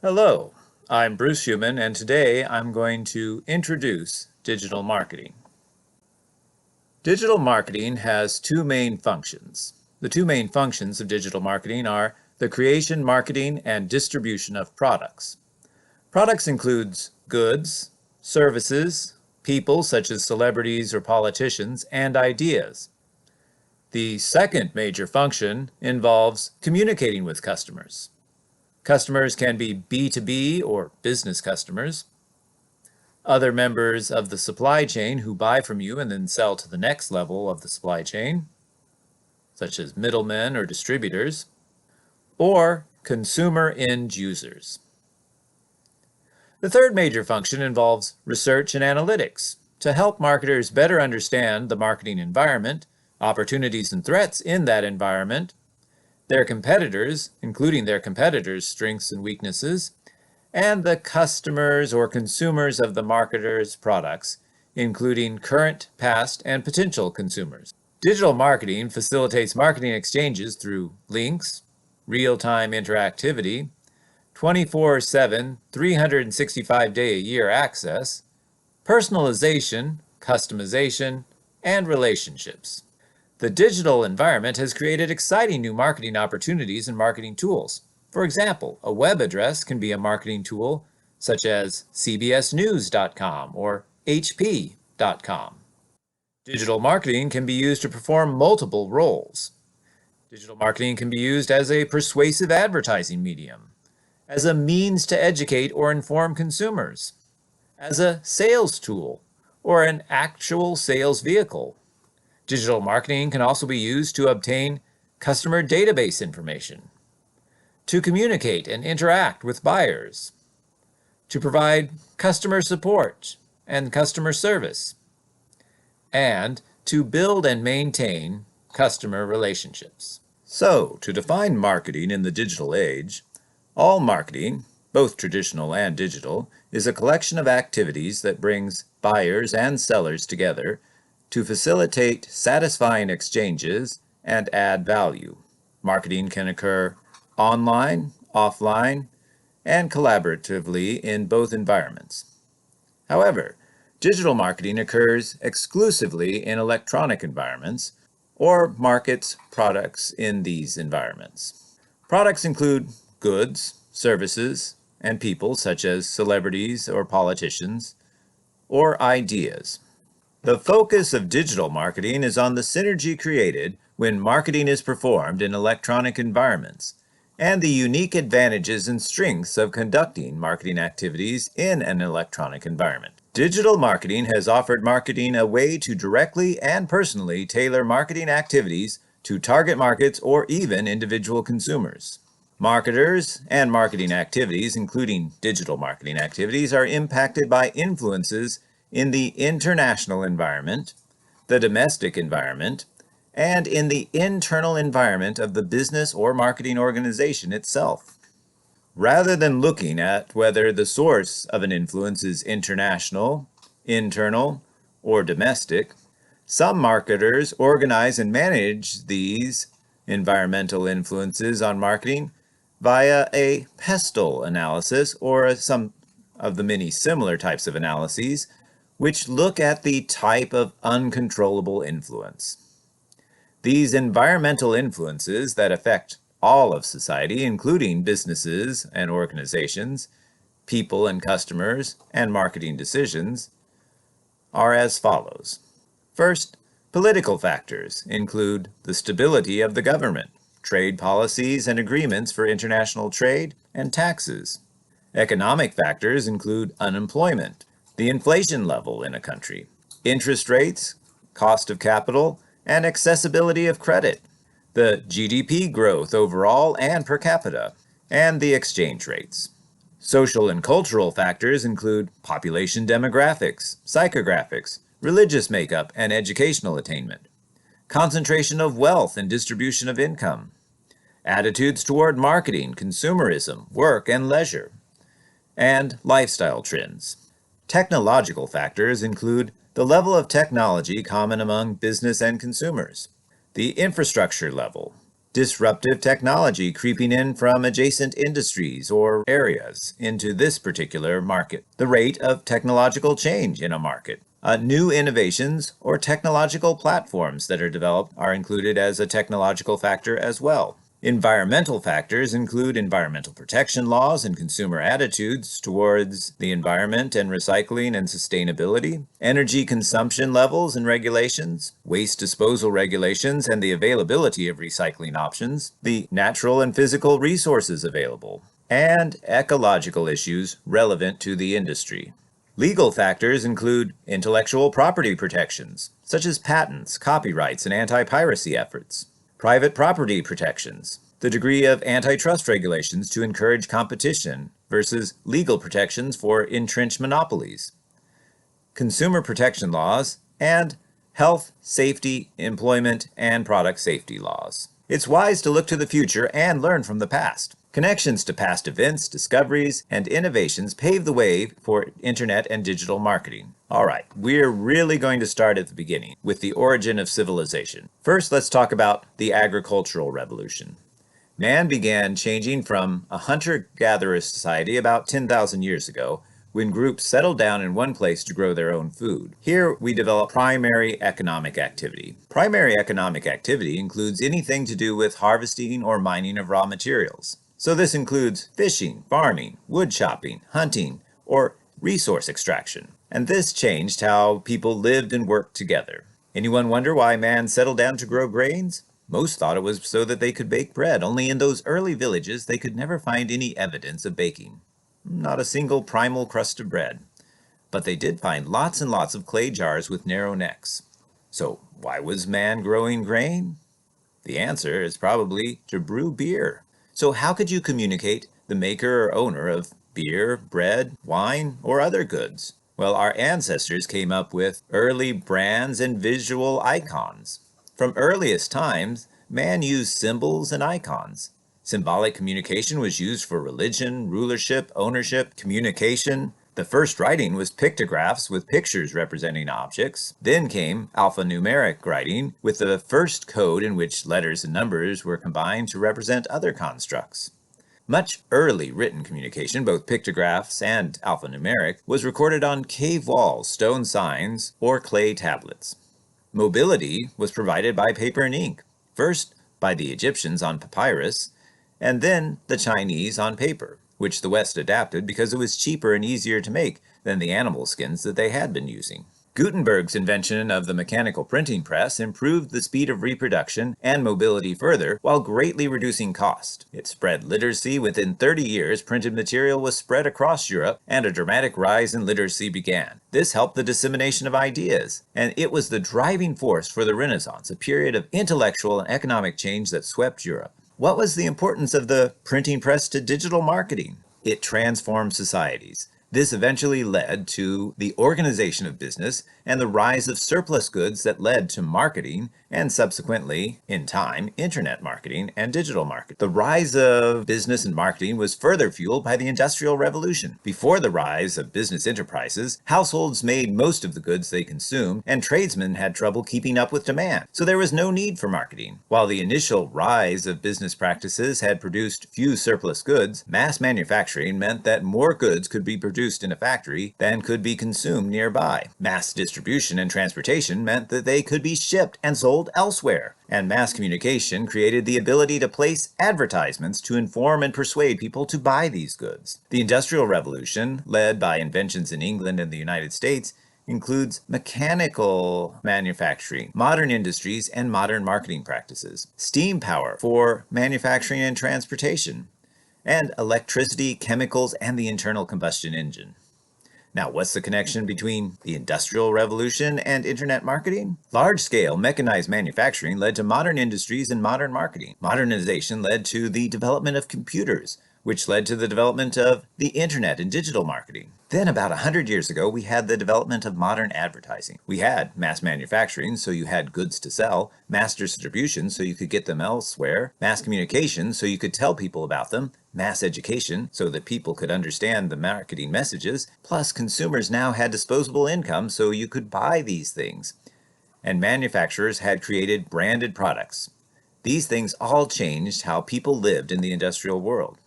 Hello, I'm Bruce Huhmann, and today I'm going to introduce digital marketing. Digital marketing has two main functions. The two main functions of digital marketing are the creation, marketing, and distribution of products. Products includes goods, services, people such as celebrities or politicians, and ideas. The second major function involves communicating with customers. Customers can be B2B or business customers, other members of the supply chain who buy from you and then sell to the next level of the supply chain, such as middlemen or distributors, or consumer end users. The third major function involves research and analytics to help marketers better understand the marketing environment, opportunities and threats in that environment, their competitors, including their competitors' strengths and weaknesses, and the customers or consumers of the marketer's products, including current, past, and potential consumers. Digital marketing facilitates marketing exchanges through links, real-time interactivity, 24/7, 365-day-a-year access, personalization, customization, and relationships. The digital environment has created exciting new marketing opportunities and marketing tools. For example, a web address can be a marketing tool such as cbsnews.com or hp.com. Digital marketing can be used to perform multiple roles. Digital marketing can be used as a persuasive advertising medium, as a means to educate or inform consumers, as a sales tool, or an actual sales vehicle. Digital marketing can also be used to obtain customer database information, to communicate and interact with buyers, to provide customer support and customer service, and to build and maintain customer relationships. So, to define marketing in the digital age, all marketing, both traditional and digital, is a collection of activities that brings buyers and sellers together to facilitate satisfying exchanges and add value. Marketing can occur online, offline, and collaboratively in both environments. However, digital marketing occurs exclusively in electronic environments or markets products in these environments. Products include goods, services, and people such as celebrities or politicians, or ideas. The focus of digital marketing is on the synergy created when marketing is performed in electronic environments, and the unique advantages and strengths of conducting marketing activities in an electronic environment. Digital marketing has offered marketing a way to directly and personally tailor marketing activities to target markets or even individual consumers. Marketers and marketing activities, including digital marketing activities, are impacted by influences in the international environment, the domestic environment, and in the internal environment of the business or marketing organization itself. Rather than looking at whether the source of an influence is international, internal, or domestic, some marketers organize and manage these environmental influences on marketing via a pestle analysis or some of the many similar types of analyses which look at the type of uncontrollable influence. These environmental influences that affect all of society, including businesses and organizations, people and customers, and marketing decisions, are as follows. First, political factors include the stability of the government, trade policies and agreements for international trade, and taxes. Economic factors include unemployment, the inflation level in a country, interest rates, cost of capital, and accessibility of credit, the GDP growth overall and per capita, and the exchange rates. Social and cultural factors include population demographics, psychographics, religious makeup, and educational attainment, concentration of wealth and distribution of income, attitudes toward marketing, consumerism, work, and leisure, and lifestyle trends. Technological factors include the level of technology common among business and consumers, the infrastructure level, disruptive technology creeping in from adjacent industries or areas into this particular market, the rate of technological change in a market. New innovations or technological platforms that are developed are included as a technological factor as well. Environmental factors include environmental protection laws and consumer attitudes towards the environment and recycling and sustainability, energy consumption levels and regulations, waste disposal regulations and the availability of recycling options, the natural and physical resources available, and ecological issues relevant to the industry. Legal factors include intellectual property protections, such as patents, copyrights, and anti-piracy efforts. Private property protections, the degree of antitrust regulations to encourage competition versus legal protections for entrenched monopolies. Consumer protection laws, and health, safety, employment, and product safety laws. It's wise to look to the future and learn from the past. Connections to past events, discoveries, and innovations pave the way for internet and digital marketing. All right, we're really going to start at the beginning with the origin of civilization. First, let's talk about the agricultural revolution. Man began changing from a hunter-gatherer society about 10,000 years ago when groups settled down in one place to grow their own food. Here, we develop primary economic activity. Primary economic activity includes anything to do with harvesting or mining of raw materials. So this includes fishing, farming, wood chopping, hunting, or resource extraction. And this changed how people lived and worked together. Anyone wonder why man settled down to grow grains? Most thought it was so that they could bake bread. Only in those early villages they could never find any evidence of baking. Not a single primal crust of bread. But they did find lots and lots of clay jars with narrow necks. So why was man growing grain? The answer is probably to brew beer. So how could you communicate the maker or owner of beer, bread, wine, or other goods? Well, our ancestors came up with early brands and visual icons. From earliest times, man used symbols and icons. Symbolic communication was used for religion, rulership, ownership, communication. The first writing was pictographs with pictures representing objects. Then came alphanumeric writing, with the first code in which letters and numbers were combined to represent other constructs. Much early written communication, both pictographs and alphanumeric, was recorded on cave walls, stone signs, or clay tablets. Mobility was provided by paper and ink, first by the Egyptians on papyrus, and then the Chinese on paper, which the West adapted because it was cheaper and easier to make than the animal skins that they had been using. Gutenberg's invention of the mechanical printing press improved the speed of reproduction and mobility further, while greatly reducing cost. It spread literacy. Within 30 years, printed material was spread across Europe, and a dramatic rise in literacy began. This helped the dissemination of ideas, and it was the driving force for the Renaissance, a period of intellectual and economic change that swept Europe. What was the importance of the printing press to digital marketing? It transformed societies. This eventually led to the organization of business and the rise of surplus goods that led to marketing and subsequently, in time, internet marketing and digital marketing. The rise of business and marketing was further fueled by the Industrial Revolution. Before the rise of business enterprises, households made most of the goods they consumed, and tradesmen had trouble keeping up with demand, so there was no need for marketing. While the initial rise of business practices had produced few surplus goods, mass manufacturing meant that more goods could be produced in a factory than could be consumed nearby. Mass distribution and transportation meant that they could be shipped and sold elsewhere. And mass communication created the ability to place advertisements to inform and persuade people to buy these goods. The Industrial Revolution, led by inventions in England and the United States, includes mechanical manufacturing, modern industries, and modern marketing practices, steam power for manufacturing and transportation, and electricity, chemicals, and the internal combustion engine. Now, what's the connection between the Industrial Revolution and internet marketing? Large-scale mechanized manufacturing led to modern industries and modern marketing. Modernization led to the development of computers, which led to the development of the internet and digital marketing. Then about 100 years ago, we had the development of modern advertising. We had mass manufacturing, so you had goods to sell, mass distribution, so you could get them elsewhere, mass communication, so you could tell people about them, mass education, so that people could understand the marketing messages, plus consumers now had disposable income, so you could buy these things. And manufacturers had created branded products. These things all changed how people lived in the industrial world.